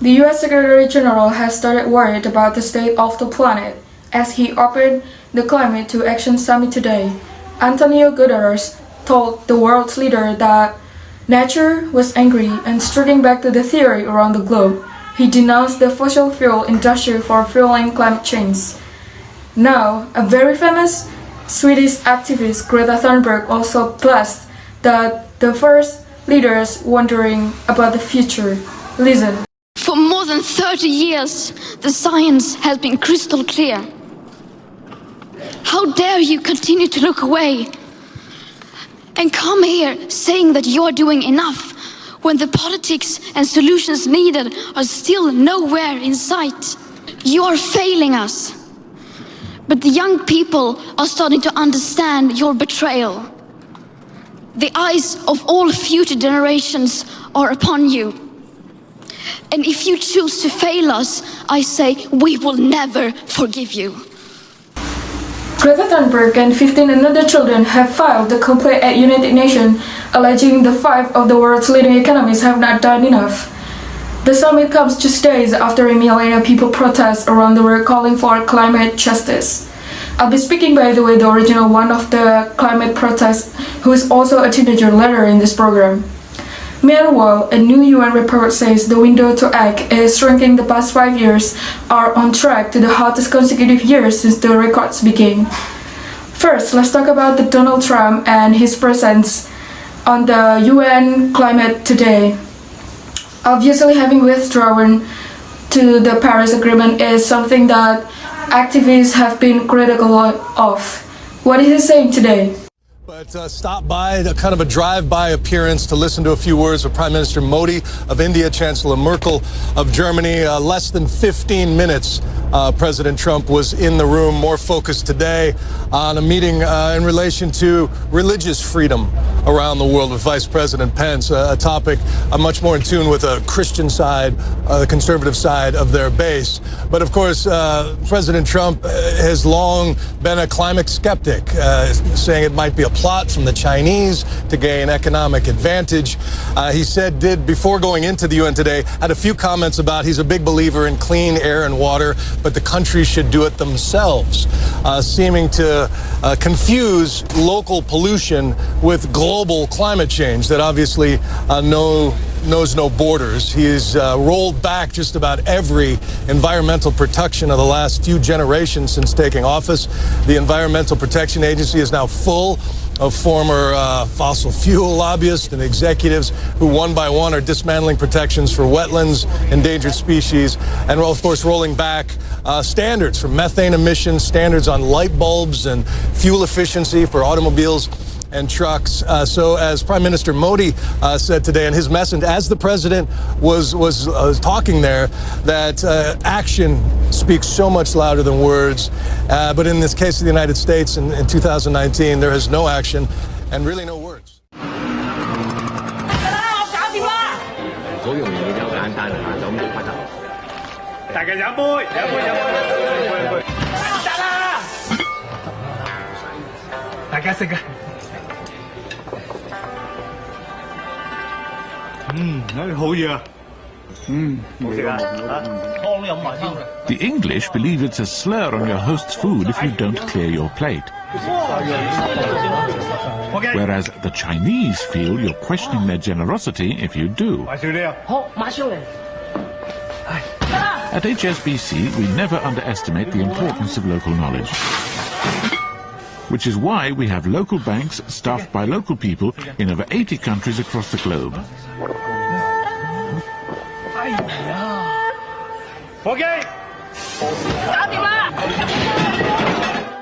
The US Secretary General has started worried about the state of the planet as he opened the Climate to Action Summit today. Antonio Guterres told the world's leader that nature was angry and striking back to the theory around the globe. He denounced the fossil fuel industry for fueling climate change. Now, a very famous Swedish activist, Greta Thunberg, also blessed that the first leaders wondering about the future. Listen. For more than 30 years, the science has been crystal clear. How dare you continue to look away and come here saying that you're doing enough when the politics and solutions needed are still nowhere in sight? You are failing us. But the young people are starting to understand your betrayal. The eyes of all future generations are upon you. And if you choose to fail us, I say we will never forgive you. Greta Thunberg and 15 another children have filed a complaint at United Nations alleging the 5 of the world's leading economies have not done enough. The summit comes just days after a million of people protest around the world calling for climate justice. I'll be speaking, by the way, the original one of the climate protests, who is also a teenager later in this program. Meanwhile, a new UN report says the window to act is shrinking. The past 5 years are on track to the hottest consecutive years since the records began. First, let's talk about Donald Trump and his presence on the UN climate today. Obviously, having withdrawn to the Paris Agreement is something that activists have been critical of. What is he saying today? But stop by, a kind of a drive-by appearance to listen to a few words of Prime Minister Modi of India, Chancellor Merkel of Germany. Less than 15 minutes, President Trump was in the room, more focused today on a meeting in relation to religious freedom around the world with Vice President Pence, a topic much more in tune with the Christian side, the conservative side of their base. But of course, President Trump has long been a climate skeptic, saying it might be a plot from the Chinese to gain economic advantage. He said, before going into the UN today, had a few comments about he's a big believer in clean air and water, but the countries should do it themselves, seeming to confuse local pollution with global climate change that obviously knows no borders. He's rolled back just about every environmental protection of the last few generations since taking office. The Environmental Protection Agency is now full of former fossil fuel lobbyists and executives who one by one are dismantling protections for wetlands, endangered species, and of course rolling back standards for methane emissions, standards on light bulbs and fuel efficiency for automobiles and trucks. So as Prime Minister Modi said today in his message, as the president was talking there, that action speaks so much louder than words. But in this case of the United States in 2019, there is no action and really no words. 好容易嘅就好簡單啊，就咁做乜就。大家飲杯，飲杯，飲杯。得啦！大家食啊！好嘢啊！好食啊！湯飲埋先。The English believe it's a slur on your host's food if you don't clear your plate. Whereas the Chinese feel you're questioning their generosity if you do. At HSBC, we never underestimate the importance of local knowledge. Which is why we have local banks staffed by local people in over 80 countries across the globe.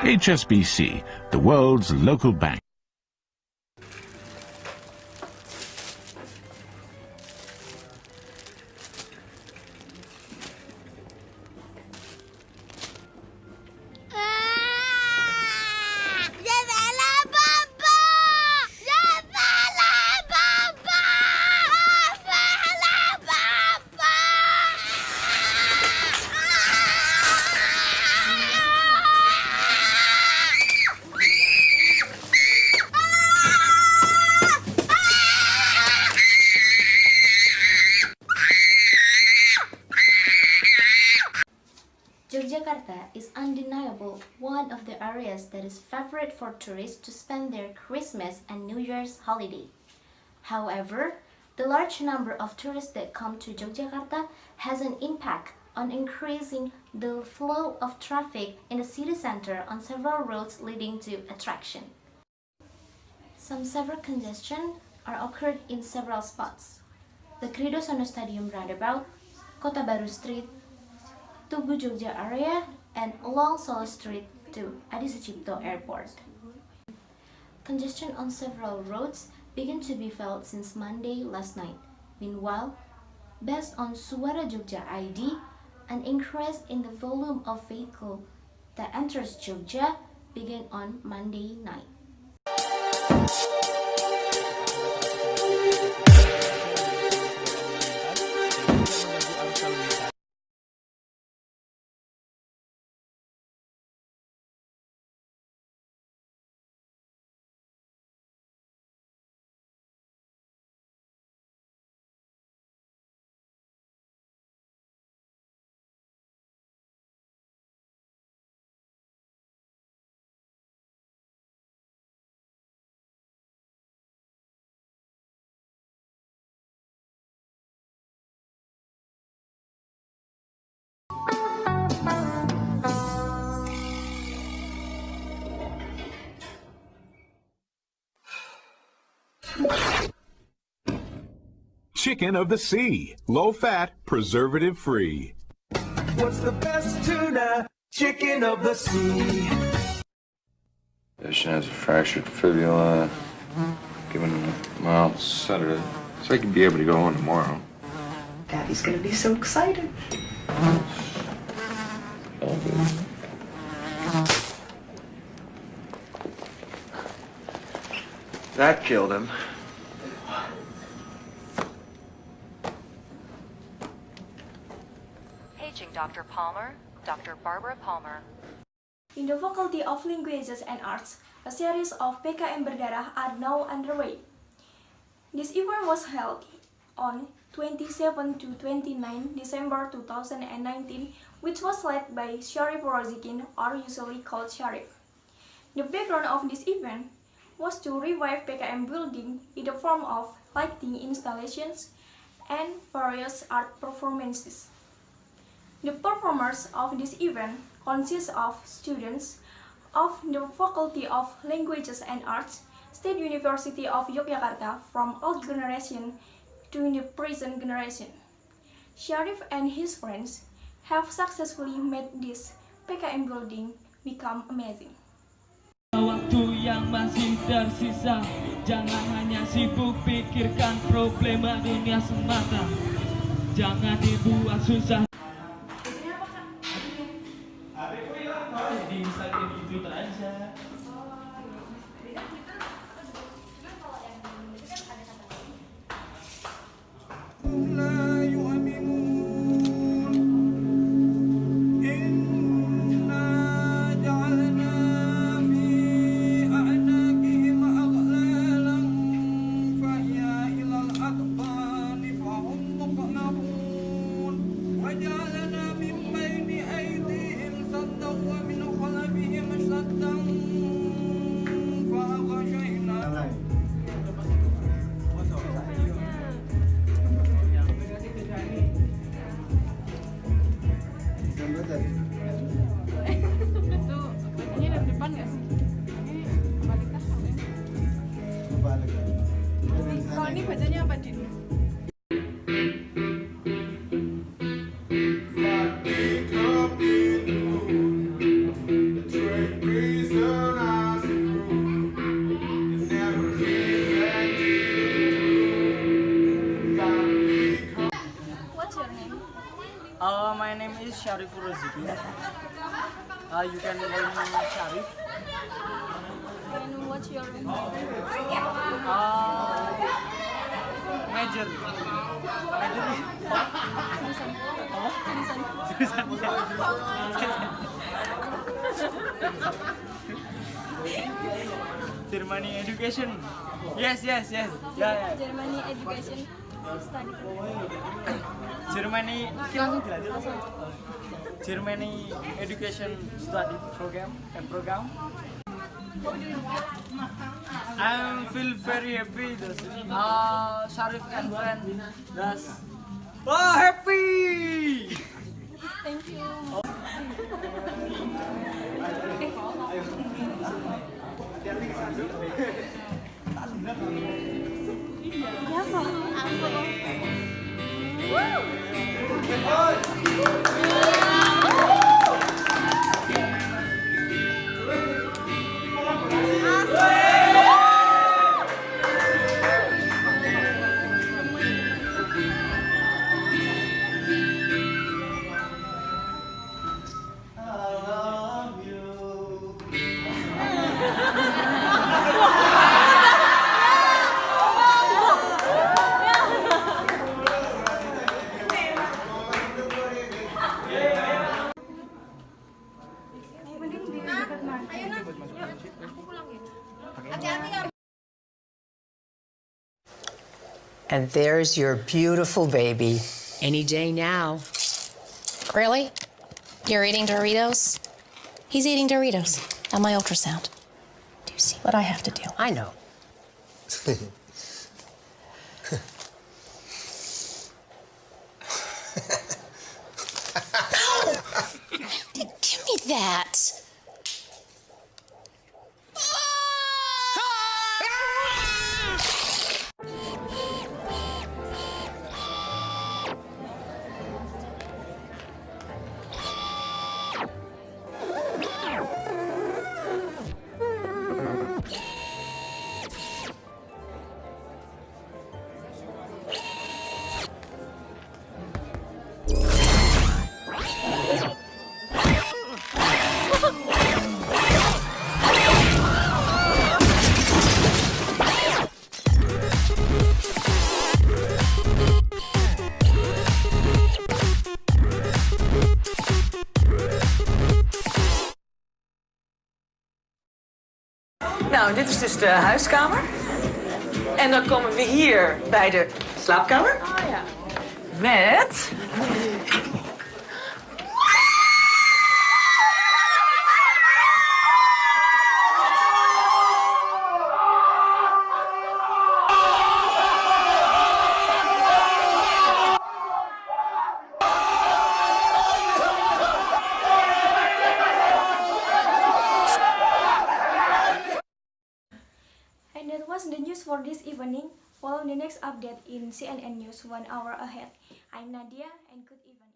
HSBC, the world's local bank. Yogyakarta is undeniable one of the areas that is favorite for tourists to spend their Christmas and New Year's holiday. However, the large number of tourists that come to Yogyakarta has an impact on increasing the flow of traffic in the city center on several roads leading to attraction. Some severe congestion are occurred in several spots. The Kridosono Stadium roundabout, Kota Baru Street, Tugu Jogja area, and along Solo Street to Adi Sucipto Airport. Congestion on several roads began to be felt since Monday last night. Meanwhile, based on Suara Jogja ID, an increase in the volume of vehicle that enters Jogja began on Monday night. Chicken of the sea, low fat, preservative free. What's the best tuna? Chicken of the sea. Patient has a fractured fibula. Given a mild sedative, so he can be able to go on tomorrow. Daddy's gonna be so excited. All good. That killed him. Paging Dr. Palmer, Dr. Barbara Palmer. In the Faculty of Languages and Arts, a series of PKM berdarah are now underway. This event was held on 27 to 29 December 2019, which was led by Sharif Rozikin, or usually called Sharif. The background of this event was to revive PKM building in the form of lighting installations and various art performances. The performers of this event consist of students of the Faculty of Languages and Arts, State University of Yogyakarta, from old generation to the present generation. Sharif and his friends have successfully made this PKM building become amazing. Waktu yang masih tersisa, jangan hanya sibuk pikirkan problema dunia semata. Jangan dibuat susah. Di samping itu aja. Ini bacanya apa, Din? What's your name? My name is Sharif Roziki. You can call me Sharif. And what's your major? Major. Germany education. Yes. Yeah. Germany education study. Germany Germany education study program. I feel very happy. Sharif and friend. Happy! Thank you. And there's your beautiful baby. Any day now. Really? You're eating Doritos? He's eating Doritos on my ultrasound. Do you see what I have to do? I know. Give me that. Nou, dit is dus de huiskamer. En dan komen we hier bij de slaapkamer. Oh ja. Met... And that was the news for this evening. Follow the next update in CNN News 1 hour ahead. I'm Nadia and good evening.